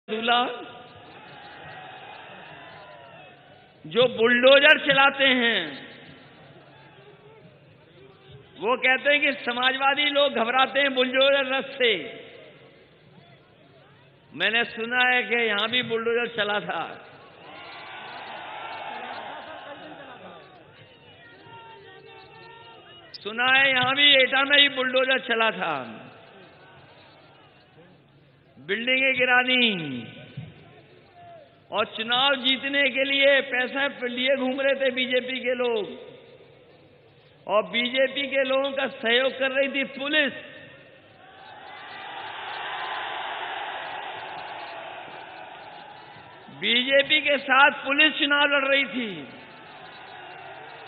दूल्हा जो बुलडोजर चलाते हैं वो कहते हैं कि समाजवादी लोग घबराते हैं बुलडोजर रथ से। मैंने सुना है कि यहां भी बुलडोजर चला था। सुना है यहां भी एटा में ही बुलडोजर चला था, बिल्डिंगें गिरा दी और चुनाव जीतने के लिए पैसा लिए घूम रहे थे बीजेपी के लोग, और बीजेपी के लोगों का सहयोग कर रही थी पुलिस। बीजेपी के साथ पुलिस चुनाव लड़ रही थी।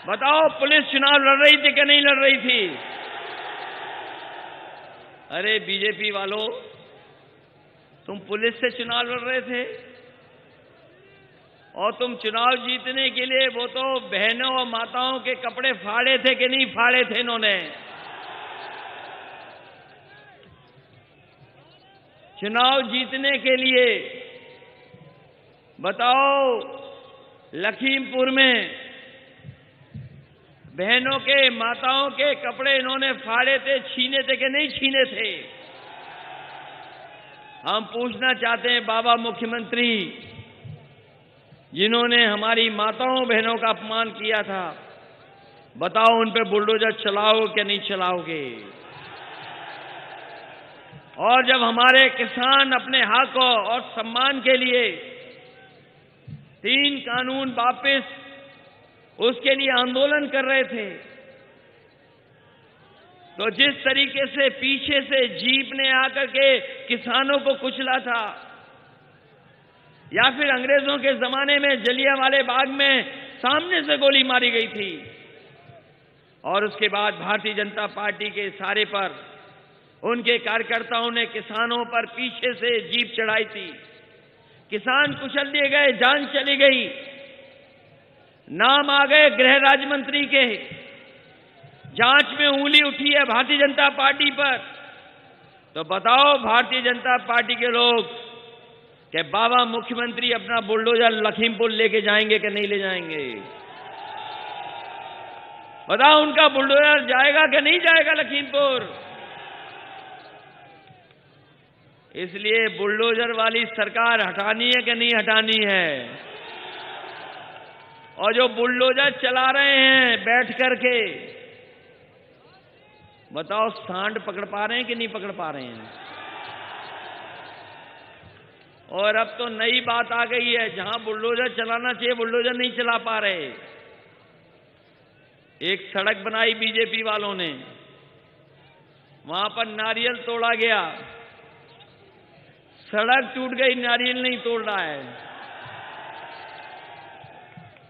बताओ, पुलिस चुनाव लड़ रही थी कि नहीं लड़ रही थी? अरे बीजेपी वालों, तुम पुलिस से चुनाव लड़ रहे थे और तुम चुनाव जीतने के लिए वो तो बहनों और माताओं के कपड़े फाड़े थे कि नहीं फाड़े थे इन्होंने? चुनाव जीतने के लिए बताओ, लखीमपुर में बहनों के माताओं के कपड़े इन्होंने फाड़े थे, छीने थे कि नहीं छीने थे? हम पूछना चाहते हैं बाबा मुख्यमंत्री, जिन्होंने हमारी माताओं बहनों का अपमान किया था, बताओ उन पे बुलडोजर चलाओगे कि नहीं चलाओगे? और जब हमारे किसान अपने हक और सम्मान के लिए 3 कानून वापस उसके लिए आंदोलन कर रहे थे, तो जिस तरीके से पीछे से जीप ने आकर के किसानों को कुचला था, या फिर अंग्रेजों के जमाने में जलियांवाले बाग में सामने से गोली मारी गई थी, और उसके बाद भारतीय जनता पार्टी के इशारे पर उनके कार्यकर्ताओं ने किसानों पर पीछे से जीप चढ़ाई थी, किसान कुचल दिए गए, जान चली गई, नाम आ गए गृह राज्य मंत्री के, जांच में उंगली उठी है भारतीय जनता पार्टी पर। तो बताओ भारतीय जनता पार्टी के लोग कि बाबा मुख्यमंत्री अपना बुलडोजर लखीमपुर लेके जाएंगे कि नहीं ले जाएंगे? बताओ, उनका बुलडोजर जाएगा कि नहीं जाएगा लखीमपुर? इसलिए बुलडोजर वाली सरकार हटानी है कि नहीं हटानी है? और जो बुलडोजर चला रहे हैं बैठ करके, बताओ सांड पकड़ पा रहे हैं कि नहीं पकड़ पा रहे हैं? और अब तो नई बात आ गई है, जहां बुलडोजर चलाना चाहिए बुलडोजर नहीं चला पा रहे। एक सड़क बनाई बीजेपी वालों ने, वहां पर नारियल तोड़ा गया, सड़क टूट गई, नारियल नहीं तोड़ रहा है।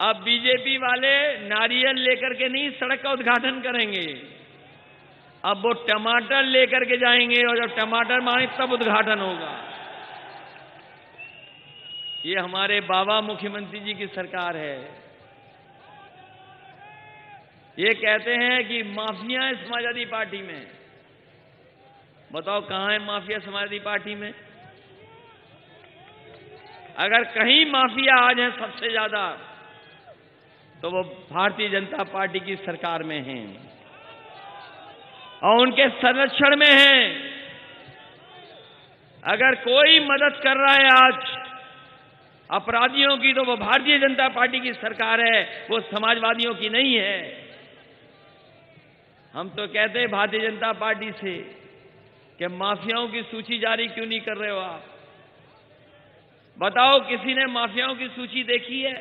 अब बीजेपी वाले नारियल लेकर के नहीं सड़क का उद्घाटन करेंगे, अब वो टमाटर लेकर के जाएंगे, और जब टमाटर मांगे तब उद्घाटन होगा। ये हमारे बाबा मुख्यमंत्री जी की सरकार है। ये कहते हैं कि माफिया है समाजवादी पार्टी में। बताओ कहां है माफिया समाजवादी पार्टी में? अगर कहीं माफिया आज है सबसे ज्यादा, तो वो भारतीय जनता पार्टी की सरकार में हैं और उनके संरक्षण में हैं। अगर कोई मदद कर रहा है आज अपराधियों की, तो वो भारतीय जनता पार्टी की सरकार है, वो समाजवादियों की नहीं है। हम तो कहते हैं भारतीय जनता पार्टी से कि माफियाओं की सूची जारी क्यों नहीं कर रहे हो आप? बताओ, किसी ने माफियाओं की सूची देखी है?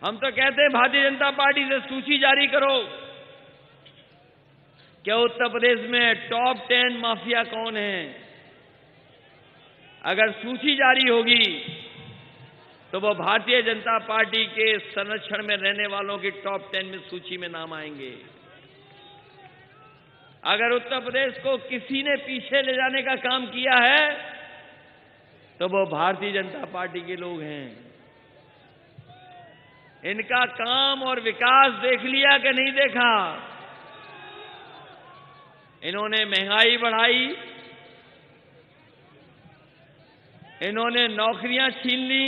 हम तो कहते हैं भारतीय जनता पार्टी से सूची जारी करो। क्या उत्तर प्रदेश में टॉप 10 माफिया कौन है? अगर सूची जारी होगी तो वो भारतीय जनता पार्टी के संरक्षण में रहने वालों की टॉप 10 में सूची में नाम आएंगे। अगर उत्तर प्रदेश को किसी ने पीछे ले जाने का काम किया है तो वो भारतीय जनता पार्टी के लोग हैं। इनका काम और विकास देख लिया कि नहीं देखा? इन्होंने महंगाई बढ़ाई, इन्होंने नौकरियां छीन ली,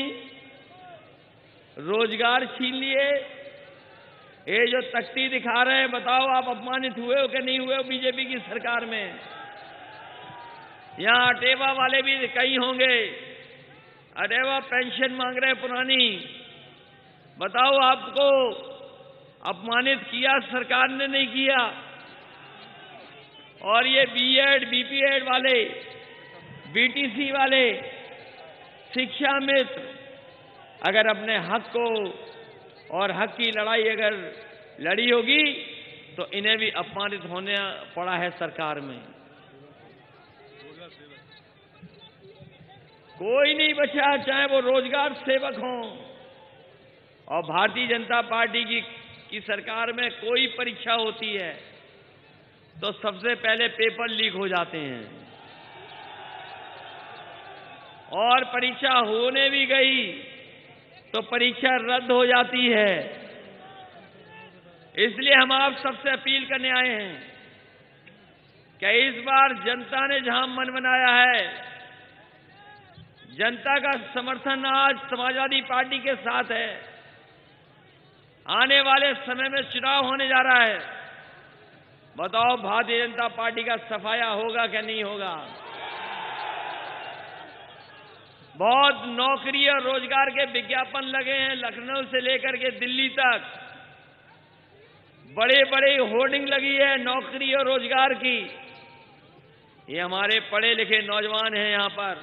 रोजगार छीन लिए। ये जो तख्ती दिखा रहे हैं, बताओ आप अपमानित हुए हो कि नहीं हुए हो बीजेपी की सरकार में? यहां अटेवा वाले भी कई होंगे, अटेवा पेंशन मांग रहे हैं पुरानी। बताओ आपको अपमानित किया सरकार ने, नहीं किया? और ये बीएड, बीपीएड वाले, बीटीसी वाले, शिक्षा मित्र, अगर अपने हक को और हक की लड़ाई अगर लड़ी होगी तो इन्हें भी अपमानित होने पड़ा है सरकार में। कोई नहीं बचा, चाहे वो रोजगार सेवक हों। और भारतीय जनता पार्टी की सरकार में कोई परीक्षा होती है तो सबसे पहले पेपर लीक हो जाते हैं, और परीक्षा होने भी गई तो परीक्षा रद्द हो जाती है। इसलिए हम आप सबसे अपील करने आए हैं कि इस बार जनता ने जहां मन बनाया है, जनता का समर्थन आज समाजवादी पार्टी के साथ है। आने वाले समय में चुनाव होने जा रहा है, बताओ भारतीय जनता पार्टी का सफाया होगा कि नहीं होगा? बहुत नौकरी और रोजगार के विज्ञापन लगे हैं, लखनऊ से लेकर के दिल्ली तक बड़े बड़े होर्डिंग लगी है नौकरी और रोजगार की। ये हमारे पढ़े लिखे नौजवान हैं यहां पर।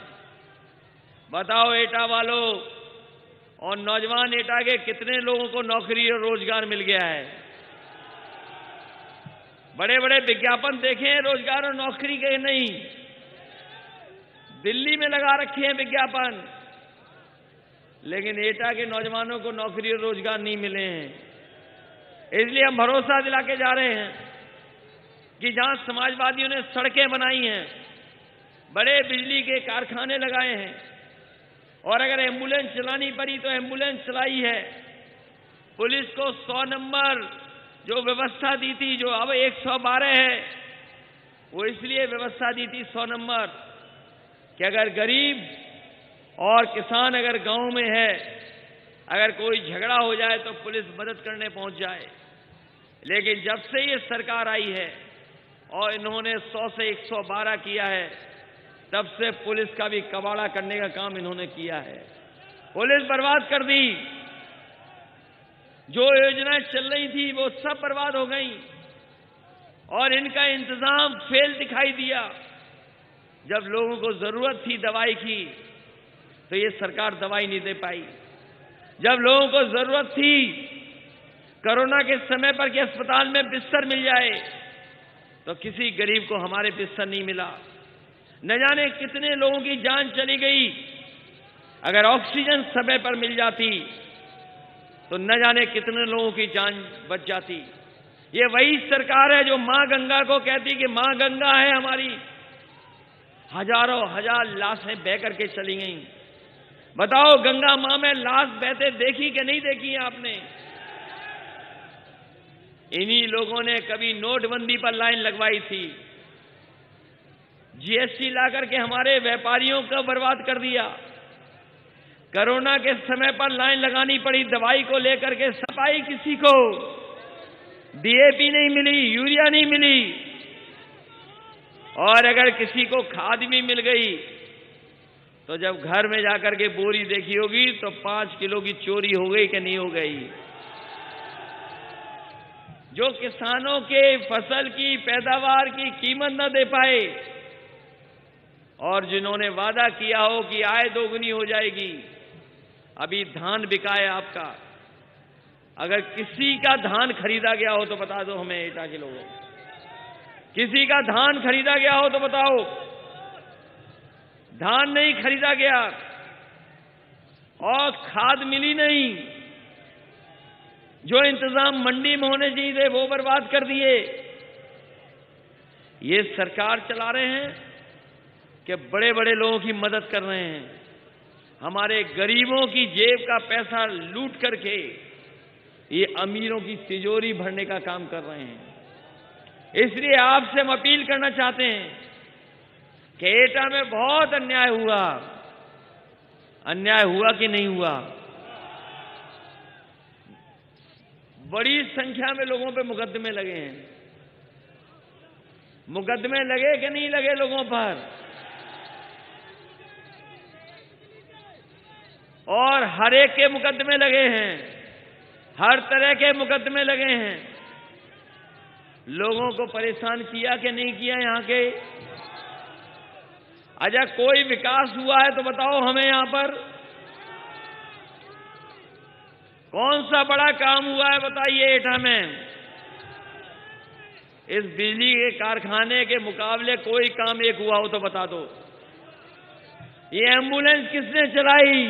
बताओ एटा वालों और नौजवान एटा के कितने लोगों को नौकरी और रोजगार मिल गया है? बड़े बड़े विज्ञापन देखे हैं रोजगार और नौकरी के, नहीं। दिल्ली में लगा रखे हैं विज्ञापन, लेकिन एटा के नौजवानों को नौकरी और रोजगार नहीं मिले हैं। इसलिए हम भरोसा दिला के जा रहे हैं कि जहां समाजवादियों ने सड़कें बनाई हैं, बड़े बिजली के कारखाने लगाए हैं, और अगर एम्बुलेंस चलानी पड़ी तो एम्बुलेंस चलाई है। पुलिस को 100 नंबर जो व्यवस्था दी थी, जो अब 112 है, वो इसलिए व्यवस्था दी थी 100 नंबर कि अगर गरीब और किसान अगर गांव में है, अगर कोई झगड़ा हो जाए तो पुलिस मदद करने पहुंच जाए। लेकिन जब से ये सरकार आई है और इन्होंने 100 से 112 किया है, तब से पुलिस का भी कबाड़ा करने का काम इन्होंने किया है। पुलिस बर्बाद कर दी। जो योजनाएं चल रही थी वो सब बर्बाद हो गई, और इनका इंतजाम फेल दिखाई दिया। जब लोगों को जरूरत थी दवाई की तो ये सरकार दवाई नहीं दे पाई। जब लोगों को जरूरत थी कोरोना के समय पर कि अस्पताल में बिस्तर मिल जाए, तो किसी गरीब को हमारे बिस्तर नहीं मिला। न जाने कितने लोगों की जान चली गई। अगर ऑक्सीजन समय पर मिल जाती तो न जाने कितने लोगों की जान बच जाती। ये वही सरकार है जो मां गंगा को कहती कि मां गंगा है हमारी। हजारों हजार लाशें बह करके चली गईं। बताओ गंगा मां में लाश बहते देखी कि नहीं देखी आपने? इन्हीं लोगों ने कभी नोटबंदी पर लाइन लगवाई थी, जीएसटी ला करके हमारे व्यापारियों को बर्बाद कर दिया। कोरोना के समय पर लाइन लगानी पड़ी दवाई को लेकर के, सफाई किसी को डीएपी नहीं मिली, यूरिया नहीं मिली, और अगर किसी को खाद भी मिल गई तो जब घर में जाकर के बोरी देखी होगी तो 5 किलो की चोरी हो गई कि नहीं हो गई। जो किसानों के फसल की पैदावार की कीमत न दे पाए, और जिन्होंने वादा किया हो कि आय दोगुनी हो जाएगी, अभी धान बिका है आपका। अगर किसी का धान खरीदा गया हो तो बता दो हमें, एटा के लोगों, किसी का धान खरीदा गया हो तो बताओ। धान नहीं खरीदा गया, और खाद मिली नहीं। जो इंतजाम मंडी में होने चाहिए थे वो बर्बाद कर दिए। ये सरकार चला रहे हैं कि बड़े बड़े लोगों की मदद कर रहे हैं, हमारे गरीबों की जेब का पैसा लूट करके ये अमीरों की तिजोरी भरने का काम कर रहे हैं। इसलिए आपसे हम अपील करना चाहते हैं कि एटा में बहुत अन्याय हुआ, अन्याय हुआ कि नहीं हुआ? बड़ी संख्या में लोगों पे मुकदमे लगे हैं। मुकदमे लगे कि नहीं लगे लोगों पर? और हर एक के मुकदमे लगे हैं, हर तरह के मुकदमे लगे हैं। लोगों को परेशान किया कि नहीं किया यहां के? अच्छा, कोई विकास हुआ है तो बताओ हमें यहां पर? कौन सा बड़ा काम हुआ है बताइए एटा में? इस बिजली के कारखाने के मुकाबले कोई काम एक हुआ हो तो बता दो। ये एम्बुलेंस किसने चलाई?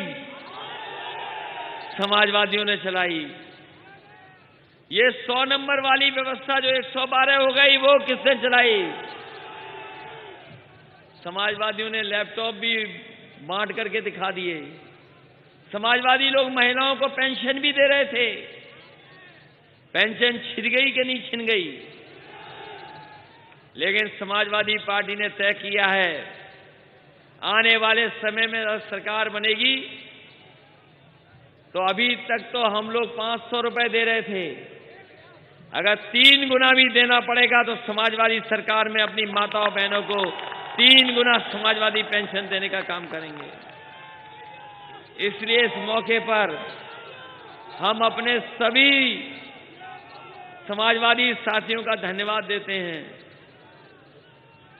समाजवादियों ने चलाई। ये 100 नंबर वाली व्यवस्था जो 112 हो गई, वो किसने चलाई? समाजवादियों ने लैपटॉप भी बांट करके दिखा दिए। समाजवादी लोग महिलाओं को पेंशन भी दे रहे थे। पेंशन छिन गई कि नहीं छिन गई? लेकिन समाजवादी पार्टी ने तय किया है, आने वाले समय में अगर सरकार बनेगी तो अभी तक तो हम लोग 500 रुपए दे रहे थे, अगर 3 गुना भी देना पड़ेगा तो समाजवादी सरकार में अपनी माताओं बहनों को 3 गुना समाजवादी पेंशन देने का काम करेंगे। इसलिए इस मौके पर हम अपने सभी समाजवादी साथियों का धन्यवाद देते हैं।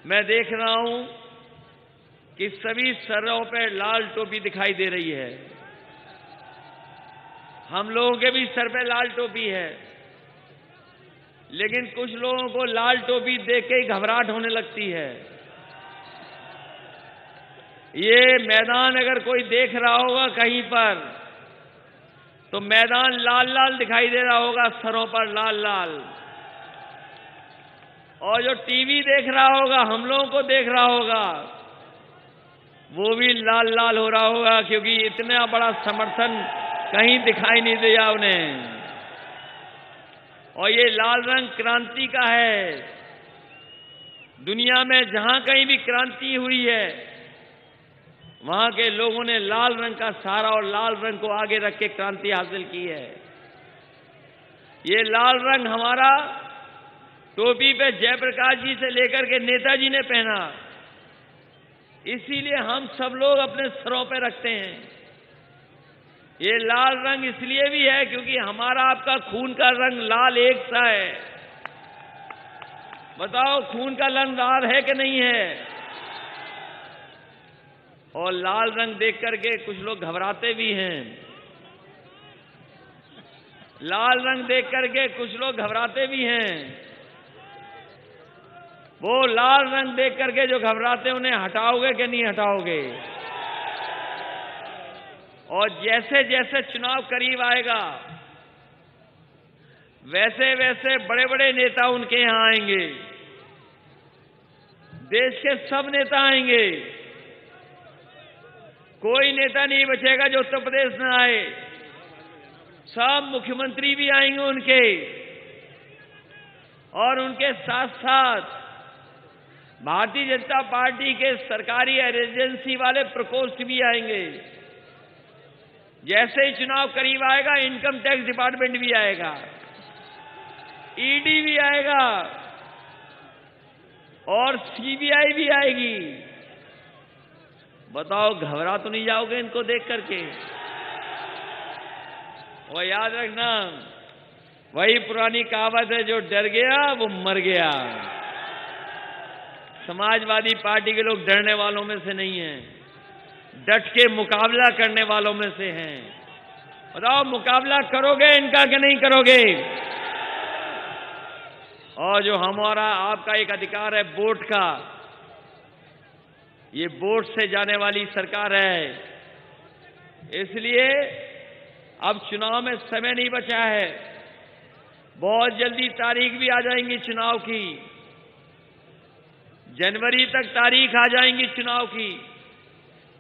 मैं देख रहा हूं कि सभी सरों पर लाल टोपी दिखाई दे रही है। हम लोगों के भी सर पे लाल टोपी है, लेकिन कुछ लोगों को लाल टोपी देख के ही घबराहट होने लगती है। ये मैदान अगर कोई देख रहा होगा कहीं पर तो मैदान लाल लाल दिखाई दे रहा होगा, सरों पर लाल लाल। और जो टीवी देख रहा होगा, हम लोगों को देख रहा होगा, वो भी लाल लाल हो रहा होगा, क्योंकि इतना बड़ा समर्थन कहीं दिखाई नहीं दिया उन्हें। और ये लाल रंग क्रांति का है। दुनिया में जहां कहीं भी क्रांति हुई है, वहां के लोगों ने लाल रंग का सहारा और लाल रंग को आगे रख के क्रांति हासिल की है। ये लाल रंग हमारा टोपी पे जयप्रकाश जी से लेकर के नेताजी ने पहना, इसीलिए हम सब लोग अपने सरों पे रखते हैं। ये लाल रंग इसलिए भी है क्योंकि हमारा आपका खून का रंग लाल एक सा है। बताओ, खून का रंग लाल है कि नहीं है? और लाल रंग देख करके कुछ लोग घबराते भी हैं। लाल रंग देख करके कुछ लोग घबराते भी हैं। वो लाल रंग देख करके जो घबराते हैं, उन्हें हटाओगे कि नहीं हटाओगे? और जैसे जैसे चुनाव करीब आएगा, वैसे वैसे बड़े बड़े नेता उनके यहां आएंगे। देश के सब नेता आएंगे। कोई नेता नहीं बचेगा जो उत्तर प्रदेश में आए। सब मुख्यमंत्री भी आएंगे उनके, और उनके साथ साथ भारतीय जनता पार्टी के सरकारी एजेंसी वाले प्रकोष्ठ भी आएंगे। जैसे ही चुनाव करीब आएगा, इनकम टैक्स डिपार्टमेंट भी आएगा, ईडी भी आएगा, और सीबीआई भी आएगी। बताओ, घबरा तो नहीं जाओगे इनको देख करके? और याद रखना, वही पुरानी कहावत है, जो डर गया वो मर गया। समाजवादी पार्टी के लोग डरने वालों में से नहीं हैं, डट के मुकाबला करने वालों में से हैं। बताओ, मुकाबला करोगे इनका कि नहीं करोगे? और जो हमारा आपका एक अधिकार है वोट का, ये वोट से जाने वाली सरकार है, इसलिए अब चुनाव में समय नहीं बचा है। बहुत जल्दी तारीख भी आ जाएंगी चुनाव की, जनवरी तक तारीख आ जाएंगी चुनाव की।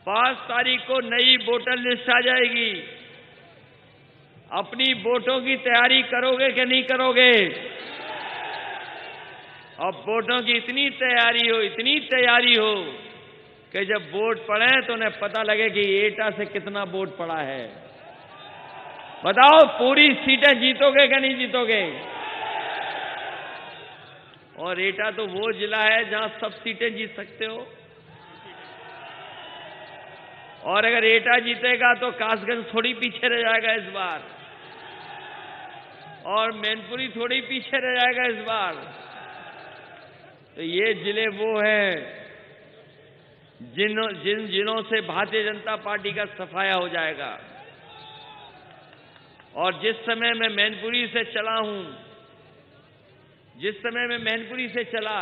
5 तारीख को नई वोटर लिस्ट आ जाएगी। अपनी वोटों की तैयारी करोगे कि नहीं करोगे? अब वोटों की इतनी तैयारी हो कि जब वोट पड़े तो उन्हें पता लगे कि एटा से कितना वोट पड़ा है। बताओ पूरी सीटें जीतोगे कि नहीं जीतोगे? और एटा तो वो जिला है जहां सब सीटें जीत सकते हो। और अगर एटा जीतेगा तो कासगंज थोड़ी पीछे रह जाएगा इस बार, और मैनपुरी थोड़ी पीछे रह जाएगा इस बार। तो ये जिले वो हैं जिन जिलों से भारतीय जनता पार्टी का सफाया हो जाएगा। और जिस समय मैं मैनपुरी से चला हूं, जिस समय मैं मैनपुरी से चला,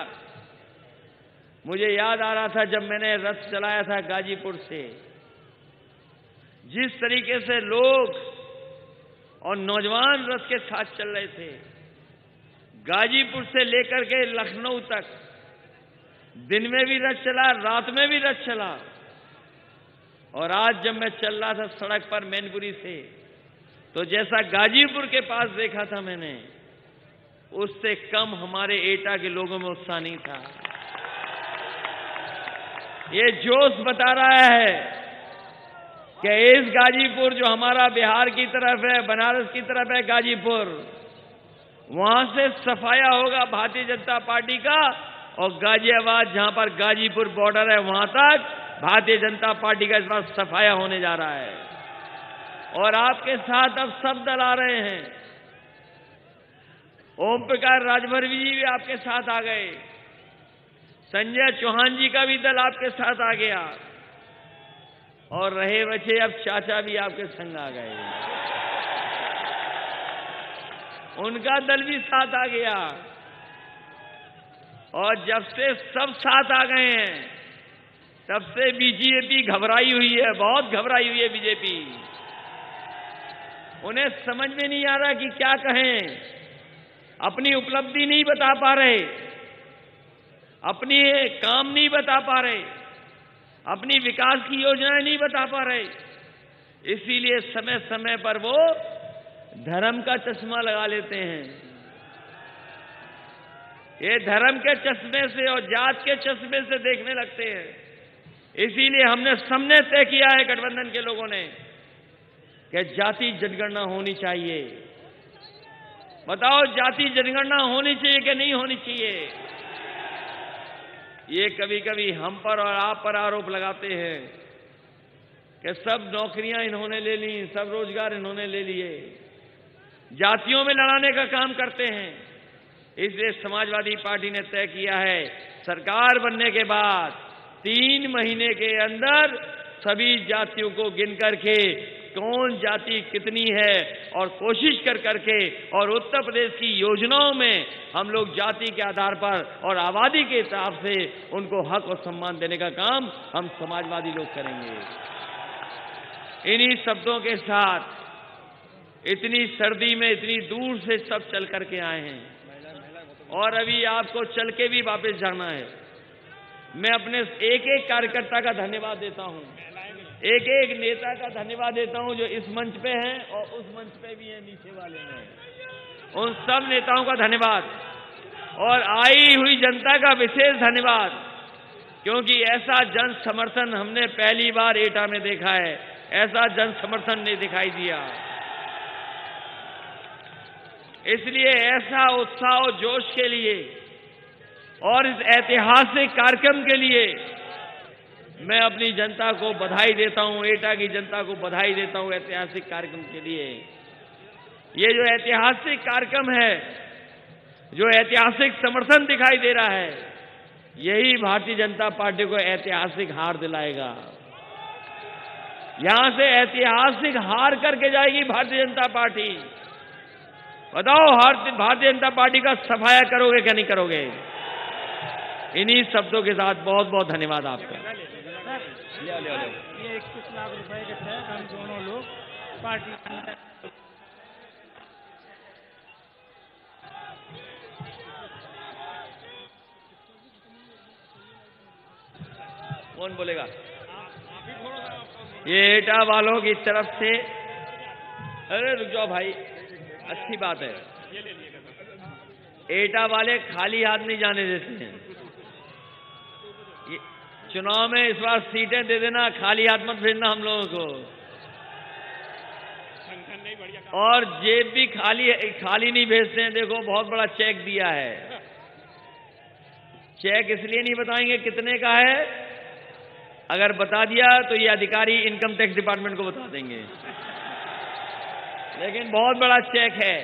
मुझे याद आ रहा था जब मैंने रथ चलाया था गाजीपुर से, जिस तरीके से लोग और नौजवान रथ के साथ चल रहे थे, गाजीपुर से लेकर के लखनऊ तक, दिन में भी रथ चला, रात में भी रथ चला। और आज जब मैं चल रहा था सड़क पर मैनपुरी से, तो जैसा गाजीपुर के पास देखा था मैंने, उससे कम हमारे एटा के लोगों में उत्साह नहीं था। ये जोश बता रहा है कि इस गाजीपुर जो हमारा बिहार की तरफ है, बनारस की तरफ है गाजीपुर, वहां से सफाया होगा भारतीय जनता पार्टी का, और गाजियाबाद जहां पर गाजीपुर बॉर्डर है वहां तक भारतीय जनता पार्टी का इस बार सफाया होने जा रहा है। और आपके साथ अब सब दल आ रहे हैं। ओम प्रकाश राजभर जी भी आपके साथ आ गए, संजय चौहान जी का भी दल आपके साथ आ गया, और रहे बचे अब चाचा भी आपके संग आ गए, उनका दल भी साथ आ गया। और जब से सब साथ आ गए हैं, तब से बीजेपी घबराई हुई है, बहुत घबराई हुई है बीजेपी। उन्हें समझ में नहीं आ रहा कि क्या कहें, अपनी उपलब्धि नहीं बता पा रहे, अपनी काम नहीं बता पा रहे, अपनी विकास की योजनाएं नहीं बता पा रहे। इसीलिए समय समय पर वो धर्म का चश्मा लगा लेते हैं। ये धर्म के चश्मे से और जात के चश्मे से देखने लगते हैं। इसीलिए हमने सबने तय किया है, गठबंधन के लोगों ने, कि जाति जनगणना होनी चाहिए। बताओ जाति जनगणना होनी चाहिए कि नहीं होनी चाहिए? ये कभी कभी हम पर और आप पर आरोप लगाते हैं कि सब नौकरियां इन्होंने ले ली, सब रोजगार इन्होंने ले लिए, जातियों में लड़ाने का काम करते हैं। इसलिए समाजवादी पार्टी ने तय किया है, सरकार बनने के बाद 3 महीने के अंदर सभी जातियों को गिन करके कौन जाति कितनी है और कोशिश कर करके, और उत्तर प्रदेश की योजनाओं में हम लोग जाति के आधार पर और आबादी के हिसाब से उनको हक और सम्मान देने का काम हम समाजवादी लोग करेंगे। इन्हीं शब्दों के साथ इतनी सर्दी में इतनी दूर से सब चल करके आए हैं, और अभी आपको चल के भी वापस जाना है। मैं अपने एक एक कार्यकर्ता का धन्यवाद देता हूं, एक एक नेता का धन्यवाद देता हूं जो इस मंच पे हैं और उस मंच पे भी हैं नीचे वाले में। उन सब नेताओं का धन्यवाद, और आई हुई जनता का विशेष धन्यवाद, क्योंकि ऐसा जन समर्थन हमने पहली बार एटा में देखा है। ऐसा जन समर्थन नहीं दिखाई दिया। इसलिए ऐसा उत्साह और जोश के लिए और इस ऐतिहासिक कार्यक्रम के लिए मैं अपनी जनता को बधाई देता हूं, एटा की जनता को बधाई देता हूं ऐतिहासिक कार्यक्रम के लिए। ये जो ऐतिहासिक कार्यक्रम है, जो ऐतिहासिक समर्थन दिखाई दे रहा है, यही भारतीय जनता पार्टी को ऐतिहासिक हार दिलाएगा। यहां से ऐतिहासिक हार करके जाएगी भारतीय जनता पार्टी। बताओ भारतीय जनता पार्टी का सफाया करोगे क्या नहीं करोगे? इन्हीं शब्दों के साथ बहुत बहुत धन्यवाद आपका। ये 21 लाख रुपए के तहत हम दोनों लोग पार्टी कौन बोलेगा? ये एटा वालों की तरफ से, अरे रुक जाओ भाई, अच्छी बात है। एटा वाले खाली हाथ नहीं जाने देते हैं। चुनाव में इस बार सीटें दे देना, खाली हाथ मत भेजना हम लोगों को। और जेब भी खाली नहीं भेजते हैं। देखो बहुत बड़ा चेक दिया है। चेक इसलिए नहीं बताएंगे कितने का है, अगर बता दिया तो ये अधिकारी इनकम टैक्स डिपार्टमेंट को बता देंगे। लेकिन बहुत बड़ा चेक है।